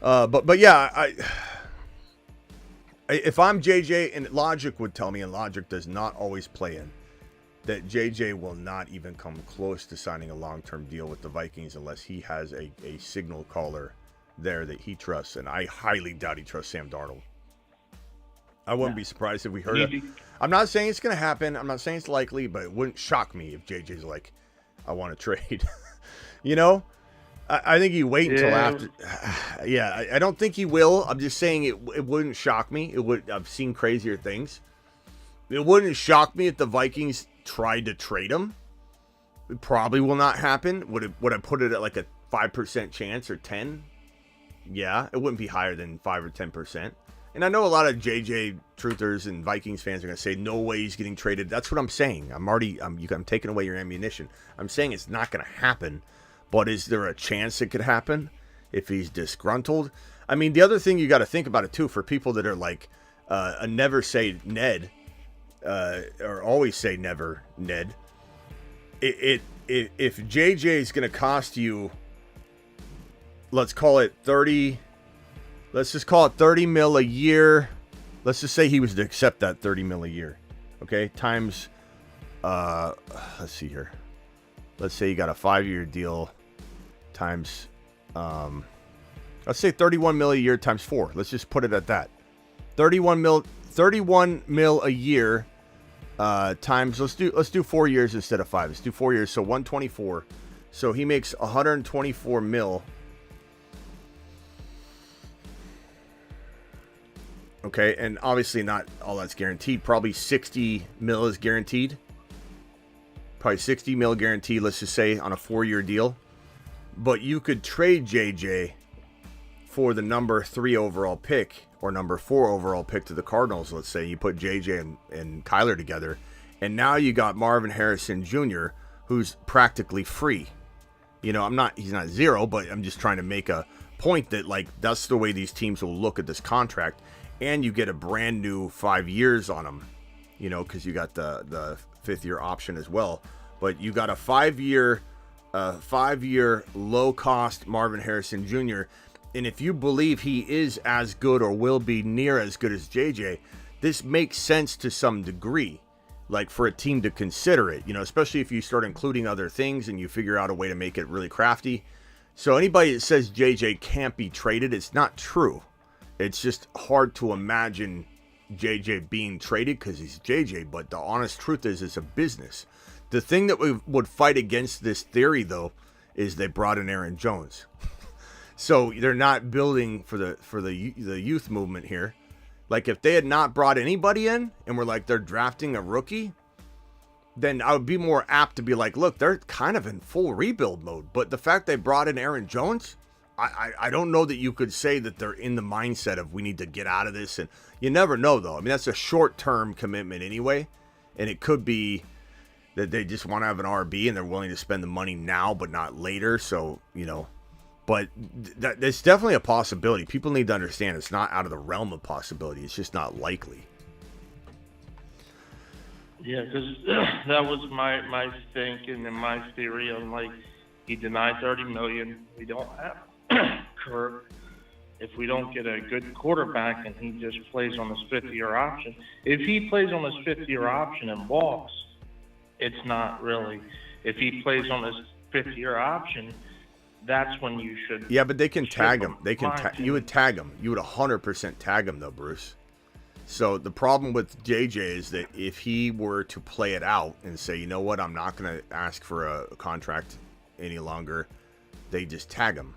But yeah, if I'm JJ, and logic would tell me, and logic does not always play in, that JJ will not even come close to signing a long-term deal with the Vikings unless he has a signal caller there that he trusts. And I highly doubt he trusts Sam Darnold. I wouldn't be surprised if we heard it. I'm not saying it's going to happen. I'm not saying it's likely, but it wouldn't shock me if JJ's like, I want to trade. I think he wait until after. Yeah, I don't think he will. I'm just saying it wouldn't shock me. I've seen crazier things. It wouldn't shock me if the Vikings tried to trade him. It probably will not happen. Would I put it at like a 5% chance or 10? Yeah, it wouldn't be higher than 5 or 10%. And I know a lot of JJ truthers and Vikings fans are going to say, no way he's getting traded. That's what I'm saying. I'm taking away your ammunition. I'm saying it's not going to happen. But is there a chance it could happen if he's disgruntled? I mean, the other thing you got to think about it too, for people that are like, never say Ned, or always say never Ned. If JJ is going to cost you, let's call it 30. Let's just call it 30 mil a year. Let's just say he was to accept that 30 mil a year. Okay, times, let's see here. Let's say you got a 5-year deal times, let's say 31 mil a year times 4. Let's just put it at that. 31 mil a year times, let's do 4 years instead of 5. Let's do 4 years, so 124. So he makes 124 mil. Okay, and obviously not all that's guaranteed. Probably 60 mil is guaranteed. Probably 60 mil guaranteed, let's just say, on a 4-year deal. But you could trade JJ for the number 3 overall pick or number 4 overall pick to the Cardinals. Let's say you put JJ and Kyler together, and now you got Marvin Harrison Jr., who's practically free. You know, he's not zero, but I'm just trying to make a point that, like, that's the way these teams will look at this contract. And you get a brand new 5 years on him, you know, because you got the 5th-year option as well. But you got a 5-year low-cost Marvin Harrison Jr. And if you believe he is as good or will be near as good as JJ, this makes sense to some degree, like for a team to consider it, you know, especially if you start including other things and you figure out a way to make it really crafty. So anybody that says JJ can't be traded, it's not true. It's just hard to imagine JJ being traded because he's JJ, but the honest truth is it's a business. The thing that we would fight against this theory, though, is they brought in Aaron Jones. So they're not building for the youth movement here. Like, if they had not brought anybody in and were like they're drafting a rookie, then I would be more apt to be like, look, they're kind of in full rebuild mode. But the fact they brought in Aaron Jones, I don't know that you could say that they're in the mindset of we need to get out of this. And you never know, though. I mean, that's a short-term commitment anyway. And it could be that they just want to have an RB and they're willing to spend the money now but not later. So, you know, but that's definitely a possibility. People need to understand it's not out of the realm of possibility. It's just not likely. Yeah, because that was my thinking and my theory. I'm like, he denied $30 million. We don't have Kirk. If we don't get a good quarterback and he just plays on his 5th-year option, if he plays on his 5th-year option and walks, it's not really. If he plays on his 5th-year option, that's when you should. Yeah, but they can tag him. They can. You would tag him. You would 100% tag him, though, Bruce. So the problem with JJ is that if he were to play it out and say, you know what, I'm not going to ask for a contract any longer, they just tag him.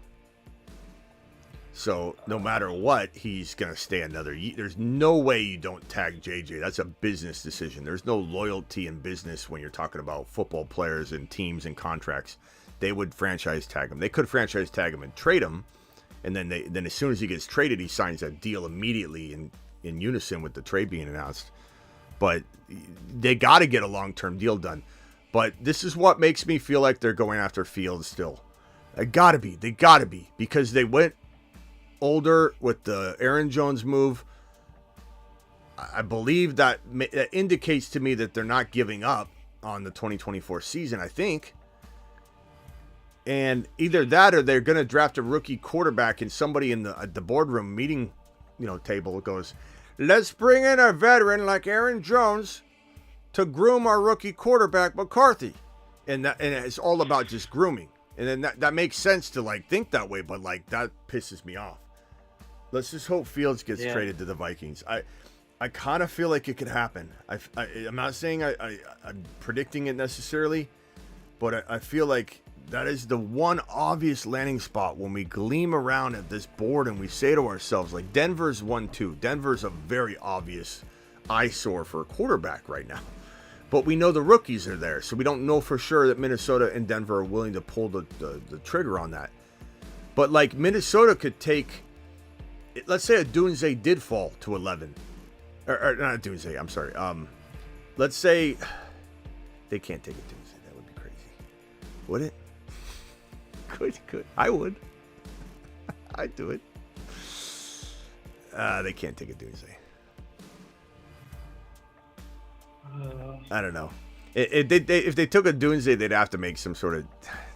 So no matter what, he's going to stay another year. There's no way you don't tag JJ. That's a business decision. There's no loyalty in business when you're talking about football players and teams and contracts. They would franchise tag him. They could franchise tag him and trade him, and then as soon as he gets traded, he signs a deal immediately in unison with the trade being announced. But they got to get a long-term deal done. But this is what makes me feel like they're going after Fields still. They got to be, because they went older with the Aaron Jones move. I believe that indicates to me that they're not giving up on the 2024 season, I think. And either that or they're going to draft a rookie quarterback, and somebody at the boardroom meeting, table goes, let's bring in a veteran like Aaron Jones to groom our rookie quarterback McCarthy. And it's all about just grooming. And then that makes sense to think that way, but that pisses me off. Let's just hope Fields gets traded to the Vikings. I kind of feel like it could happen. I'm not saying I'm predicting it necessarily, but I feel like that is the one obvious landing spot when we gleam around at this board and we say to ourselves, Denver's 1-2. Denver's a very obvious eyesore for a quarterback right now. But we know the rookies are there, so we don't know for sure that Minnesota and Denver are willing to pull the trigger on that. But Minnesota could take, let's say a Dunze did fall to 11. Or not Dunze, I'm sorry. Let's say they can't take a Dunze. That would be crazy. Would it? Could. I would. I'd do it. They can't take a Dunze. I don't know. If they took a Dunze, they'd have to make some sort of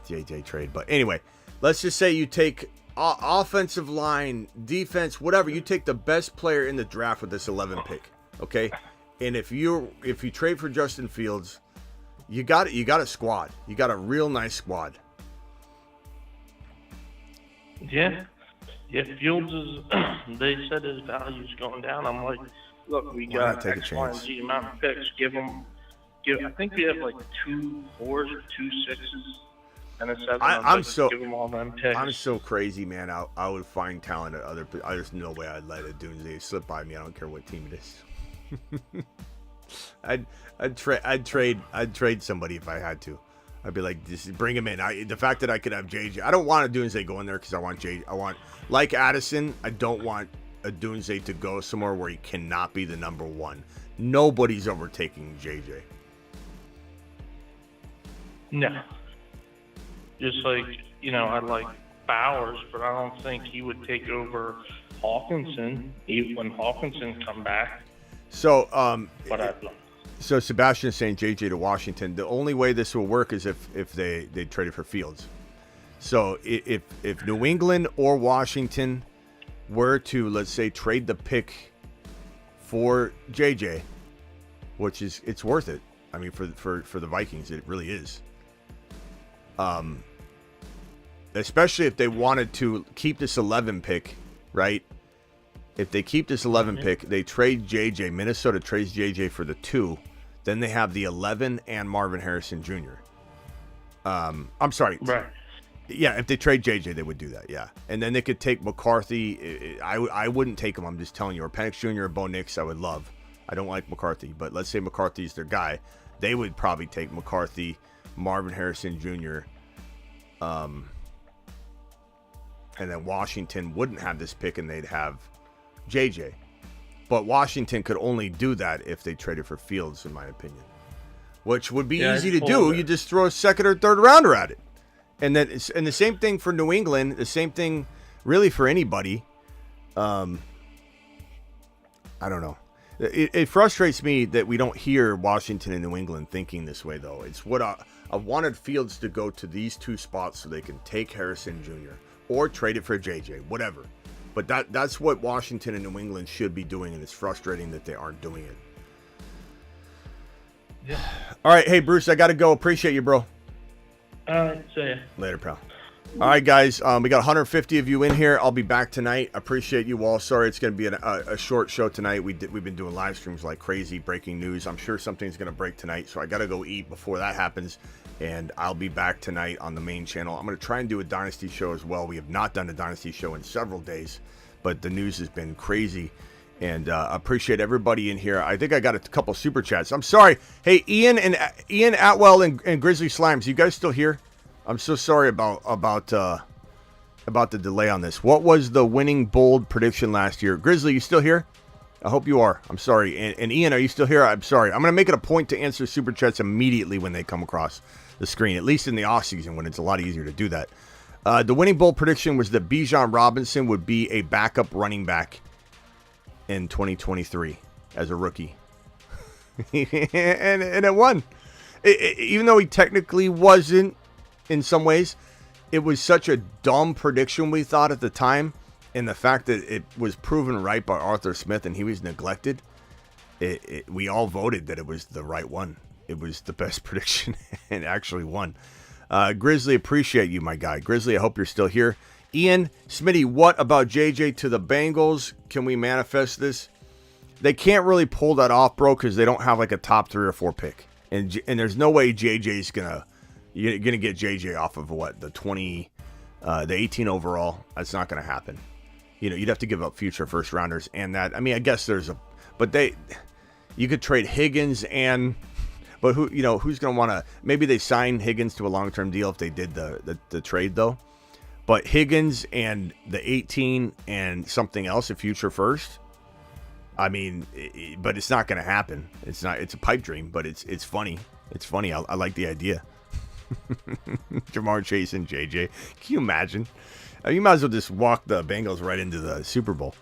JJ trade. But anyway, let's just say you take offensive line, defense, whatever. You take the best player in the draft with this 11 pick, okay? And if you trade for Justin Fields, you got a squad. You got a real nice squad. Yeah. Fields is. They said his value's going down. I'm like, look, we Why not got take a X, Y, and chance? Z amount of picks. I think we have like 2 4s or 2 6s and a 7. Give them all them picks. I'm so crazy, man. I would find talent at other. There's no way I'd let a Doomsday slip by me. I don't care what team it is. I'd trade somebody if I had to. I'd be like, just bring him in. The fact that I could have JJ. I don't want a Doomsday going there because I want JJ. I want, like Addison, I don't want a Doomsday to go somewhere where he cannot be the number one. Nobody's overtaking JJ. No. Just like, I like Bowers, but I don't think he would take over Hawkinson when Hawkinson come back. So, But I'd love. So Sebastian is saying JJ to Washington. The only way this will work is if they traded for Fields. So if New England or Washington were to, let's say, trade the pick for JJ, which is, it's worth it. I mean, for the Vikings, it really is. Especially if they wanted to keep this 11 pick, right? If they keep this 11 pick, they trade JJ. Minnesota trades JJ for the 2. Then they have the 11 and Marvin Harrison Jr. I'm sorry. Right. Yeah, if they trade JJ, they would do that, yeah. And then they could take McCarthy. I wouldn't take him, I'm just telling you. Or Penix Jr. or Bo Nix, I would love. I don't like McCarthy, but let's say McCarthy's their guy. They would probably take McCarthy, Marvin Harrison Jr., and then Washington wouldn't have this pick, and they'd have JJ. But Washington could only do that if they traded for Fields, in my opinion. Which would be easy to do. You just throw a second or third rounder at it. And the same thing for New England, the same thing really for anybody. I don't know. It frustrates me that we don't hear Washington and New England thinking this way, though. It's what I wanted Fields to go to these 2 spots so they can take Harrison Jr. or trade it for JJ, whatever. But that's what Washington and New England should be doing, and it's frustrating that they aren't doing it. Yeah. All right, hey, Bruce, I got to go. Appreciate you, bro. See ya. Later, pal. All right, guys, we got 150 of you in here. I'll be back tonight. Appreciate you all. Sorry it's going to be a short show tonight. We've been doing live streams like crazy, breaking news. I'm sure something's going to break tonight, so I got to go eat before that happens. And I'll be back tonight on the main channel. I'm going to try and do a Dynasty show as well. We have not done a Dynasty show in several days, but the news has been crazy. And appreciate everybody in here. I think I got a couple super chats. I'm sorry. Hey, Ian Atwell and Grizzly Slimes, you guys still here? I'm so sorry about the delay on this. What was the winning bold prediction last year? Grizzly, you still here? I hope you are. I'm sorry. And Ian, are you still here? I'm sorry. I'm going to make it a point to answer super chats immediately when they come across the screen, at least in the off season when it's a lot easier to do that. The winning bold prediction was that Bijan Robinson would be a backup running back in 2023 as a rookie. and it won. Even though he technically wasn't in some ways, it was such a dumb prediction we thought at the time. And the fact that it was proven right by Arthur Smith and he was neglected, we all voted that it was the right one. It was the best prediction and actually won. Grizzly, appreciate you, my guy. Grizzly, I hope you're still here. Ian, Smitty, what about JJ to the Bengals? Can we manifest this? They can't really pull that off, bro, because they don't have like a top 3 or 4 pick. And there's no way JJ's you're gonna get JJ off of what, the 18 overall. That's not gonna happen. You'd have to give up future first rounders and that. I mean, I guess you could trade Higgins but who's gonna want to? Maybe they sign Higgins to a long-term deal if they did the trade though. But Higgins and the 18 and something else, a future first. I mean, but it's not gonna happen. It's not. It's a pipe dream, but it's funny. It's funny. I like the idea. Jamar Chase and JJ. Can you imagine? You might as well just walk the Bengals right into the Super Bowl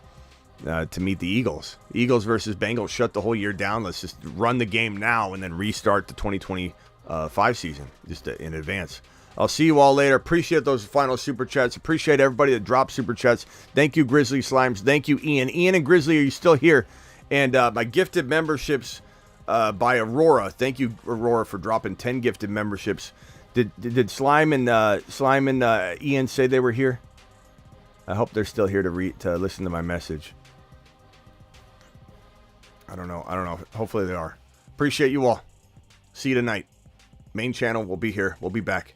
to meet the Eagles. Eagles versus Bengals shut the whole year down. Let's just run the game now and then restart the 2025 season just in advance. I'll see you all later. Appreciate those final super chats. Appreciate everybody that dropped super chats. Thank you, Grizzly Slimes. Thank you, Ian. Ian and Grizzly, are you still here? And my gifted memberships by Aurora. Thank you, Aurora, for dropping 10 gifted memberships. Did Slime and Ian say they were here? I hope they're still here to listen to my message. I don't know. Hopefully they are. Appreciate you all. See you tonight. Main channel. We'll be here. We'll be back.